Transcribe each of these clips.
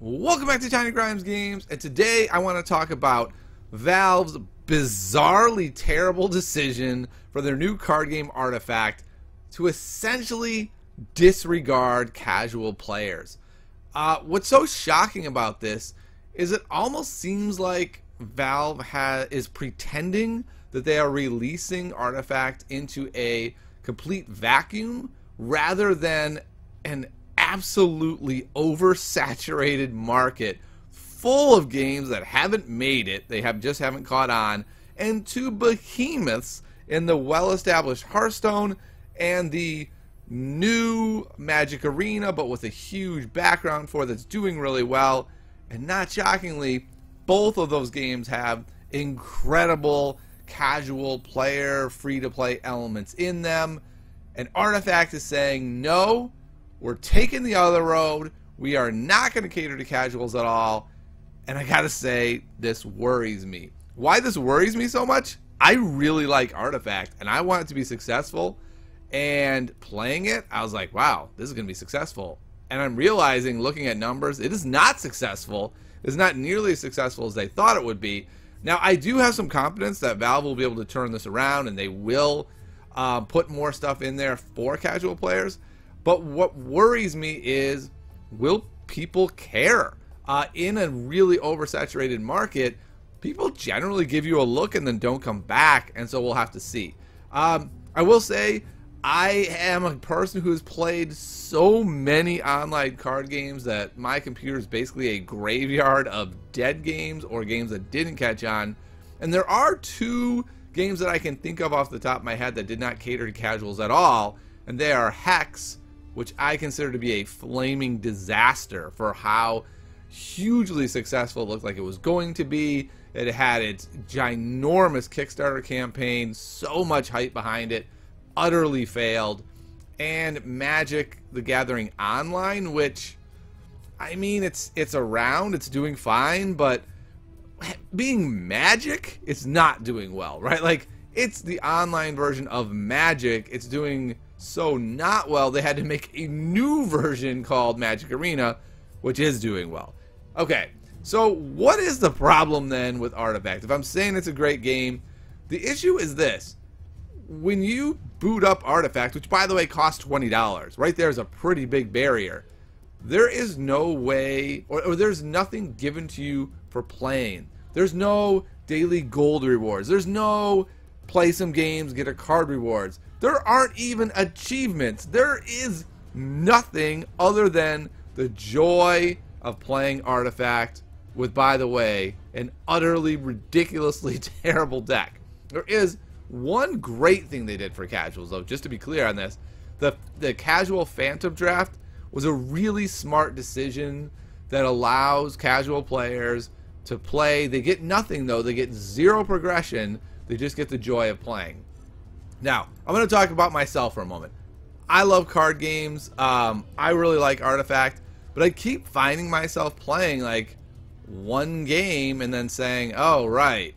Welcome back to Tiny Grimes Games, and today I want to talk about Valve's bizarrely terrible decision for their new card game Artifact to essentially disregard casual players. What's so shocking about this is it almost seems like Valve is pretending that they are releasing Artifact into a complete vacuum rather than an absolutely oversaturated market full of games that haven't made it, they just haven't caught on, and two behemoths in the well-established Hearthstone and the new Magic Arena, but with a huge background for that's doing really well. And not shockingly, both of those games have incredible casual player free-to-play elements in them, and Artifact is saying no, we're taking the other road. We are not going to cater to casuals at all. And I gotta say, this worries me. Why this worries me so much? I really like Artifact, and I want it to be successful. And playing it, I was like, wow, this is going to be successful. And I'm realizing, looking at numbers, it is not successful. It's not nearly as successful as they thought it would be. Now, I do have some confidence that Valve will be able to turn this around, and they will put more stuff in there for casual players. But what worries me is, will people care? In a really oversaturated market, people generally give you a look and then don't come back, and so we'll have to see. I will say, I am a person who has played so many online card games that my computer is basically a graveyard of dead games or games that didn't catch on. And there are two games that I can think of off the top of my head that did not cater to casuals at all, and they are Hex, which I consider to be a flaming disaster for how hugely successful it looked like it was going to be. It had its ginormous Kickstarter campaign, so much hype behind it, utterly failed. And Magic the Gathering Online, which, I mean, it's around, it's doing fine, but being Magic, it's not doing well, right? Like, it's the online version of Magic. It's doing so not well, they had to make a new version called Magic Arena, which is doing well. Okay, so what is the problem then with Artifact? If I'm saying it's a great game, the issue is this. When you boot up Artifact, which by the way costs $20, right there is a pretty big barrier, there is no way, or there's nothing given to you for playing. There's no daily gold rewards. There's no play some games, get a card rewards. There aren't even achievements. There is nothing other than the joy of playing Artifact with, by the way, an utterly ridiculously terrible deck. There is one great thing they did for casuals, though, just to be clear on this. The casual Phantom Draft was a really smart decision that allows casual players to play. They get nothing, though. They get zero progression. They just get the joy of playing. Now, I'm going to talk about myself for a moment. I love card games. I really like Artifact, but I keep finding myself playing like one game and then saying, oh, right,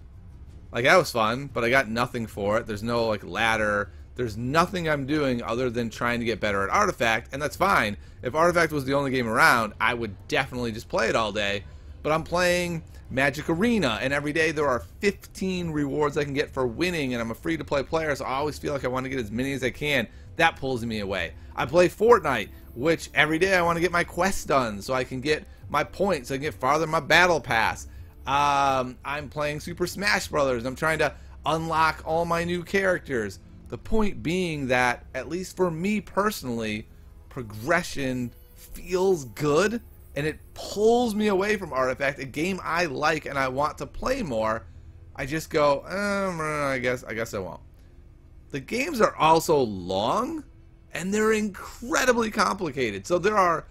like that was fun, but I got nothing for it. There's no like ladder. There's nothing I'm doing other than trying to get better at Artifact, and that's fine. If Artifact was the only game around, I would definitely just play it all day, but I'm playing Magic Arena, and every day there are 15 rewards I can get for winning, and I'm a free-to-play player, so I always feel like I want to get as many as I can. That pulls me away. I play Fortnite, which every day I want to get my quests done so I can get my points, so I can get farther in my battle pass. I'm playing Super Smash Brothers. I'm trying to unlock all my new characters. The point being that, at least for me personally, progression feels good, and it pulls me away from Artifact, a game I like and I want to play more. I just go, I guess I won't. The games are also long, and they're incredibly complicated. So there are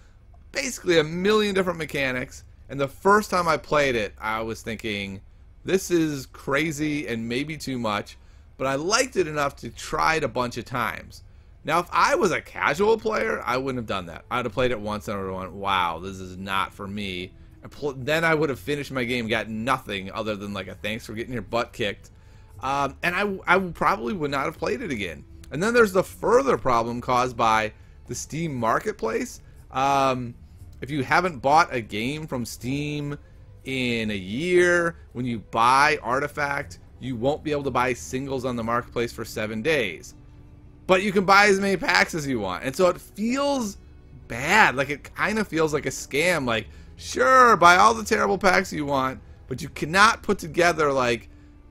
basically a million different mechanics, and the first time I played it, I was thinking, this is crazy and maybe too much, but I liked it enough to try it a bunch of times. Now, if I was a casual player, I wouldn't have done that. I'd have played it once and I would have went, wow, this is not for me. Then I would have finished my game, got nothing other than like a thanks for getting your butt kicked. And I probably would not have played it again. And then there's the further problem caused by the Steam Marketplace. if you haven't bought a game from Steam in a year, when you buy Artifact, you won't be able to buy singles on the marketplace for 7 days. But you can buy as many packs as you want. And so it feels bad. Like, it kind of feels like a scam. Like, sure, buy all the terrible packs you want, but you cannot put together, like,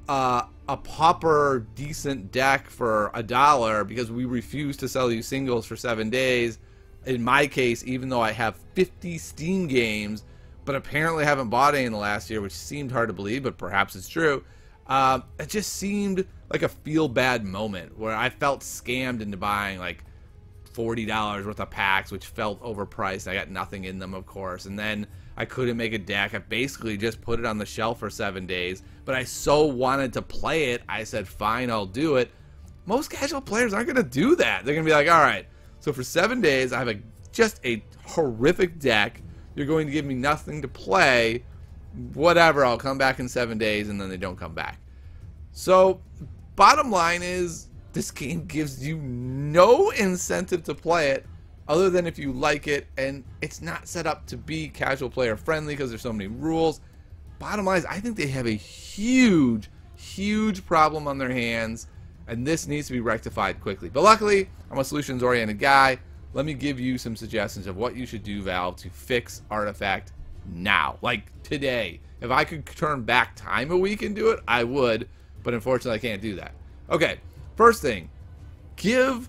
a pauper decent deck for $1 because we refuse to sell you singles for 7 days. In my case, even though I have 50 Steam games, but apparently haven't bought any in the last year, which seemed hard to believe, but perhaps it's true. It just seemed like a feel-bad moment where I felt scammed into buying like $40 worth of packs, which felt overpriced. I got nothing in them, of course, and then I couldn't make a deck. I basically just put it on the shelf for 7 days, but I so wanted to play it, I said, fine, I'll do it. Most casual players aren't going to do that. They're going to be like, all right, so for 7 days, I have just a horrific deck. You're going to give me nothing to play. Whatever, I'll come back in 7 days, and then they don't come back. So, bottom line is, this game gives you no incentive to play it, other than if you like it, and it's not set up to be casual player friendly because there's so many rules. Bottom line is, I think they have a huge, huge problem on their hands, and this needs to be rectified quickly. But luckily, I'm a solutions-oriented guy. Let me give you some suggestions of what you should do, Valve, to fix Artifact now. Like, today. If I could turn back time a week and do it, I would, but unfortunately I can't do that. Okay, first thing, give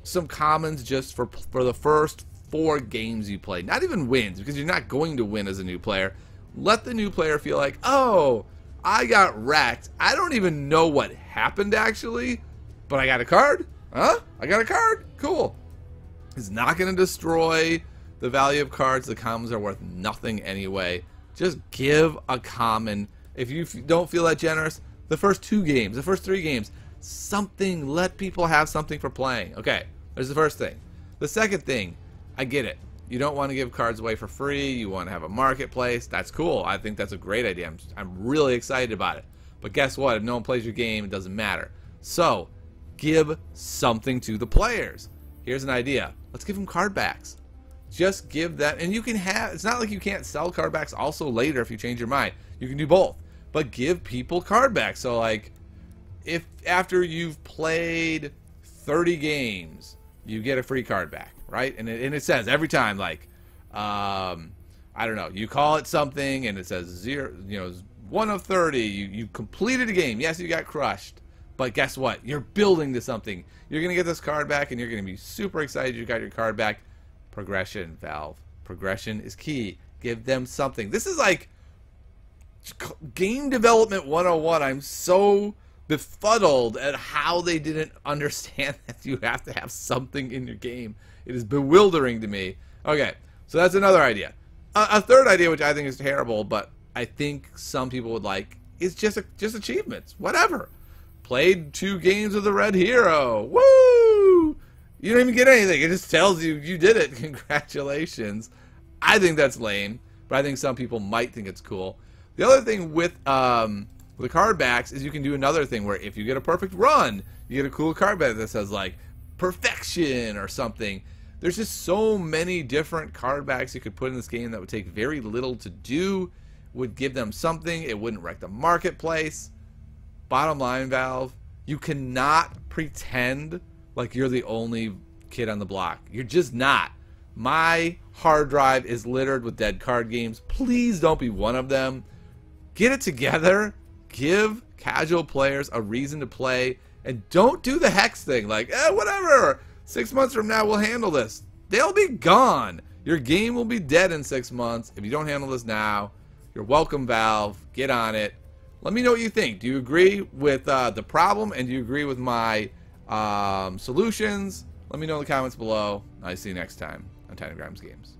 some commons just for the first 4 games you play. Not even wins, because you're not going to win as a new player. Let the new player feel like, oh, I got wrecked. I don't even know what happened, actually, but I got a card? Huh? I got a card? Cool. It's not going to destroy the value of cards. The commons are worth nothing anyway. Just give a common. If you don't feel that generous, the first 2 games, the first 3 games, something. Let people have something for playing. Okay, there's the first thing. The second thing, I get it. You don't want to give cards away for free. You want to have a marketplace. That's cool. I think that's a great idea. I'm really excited about it. But guess what? If no one plays your game, it doesn't matter. So, give something to the players. Here's an idea. Let's give them card backs. Just give that, and you can have, it's not like you can't sell card backs also later if you change your mind. You can do both. But give people card backs. So like, if after you've played 30 games, you get a free card back, right? And it says every time, like, I don't know, you call it something and it says 0, 1 of 30, you completed a game. Yes, you got crushed. But guess what? You're building to something. You're going to get this card back, and you're going to be super excited you got your card back. Progression, Valve. Progression is key. Give them something. This is like game development 101. I'm so befuddled at how they didn't understand that you have to have something in your game. It is bewildering to me. Okay, so that's another idea. A third idea, which I think is terrible, but I think some people would like, is just achievements. Whatever. Played 2 games with the red hero. Woo! You don't even get anything. It just tells you you did it. Congratulations. I think that's lame, but I think some people might think it's cool. The other thing with the card backs is you can do another thing where if you get a perfect run, you get a cool card back that says like perfection or something. There's just so many different card backs you could put in this game that would take very little to do, would give them something. It wouldn't wreck the marketplace. Bottom line, Valve, you cannot pretend like you're the only kid on the block. You're just not. My hard drive is littered with dead card games. Please don't be one of them. Get it together. Give casual players a reason to play. And don't do the Hex thing. Like, whatever. 6 months from now, we'll handle this. They'll be gone. Your game will be dead in 6 months if you don't handle this now. You're welcome, Valve. Get on it. Let me know what you think. Do you agree with the problem, and do you agree with my solutions? Let me know in the comments below. I'll see you next time on Tiny Grimes Games.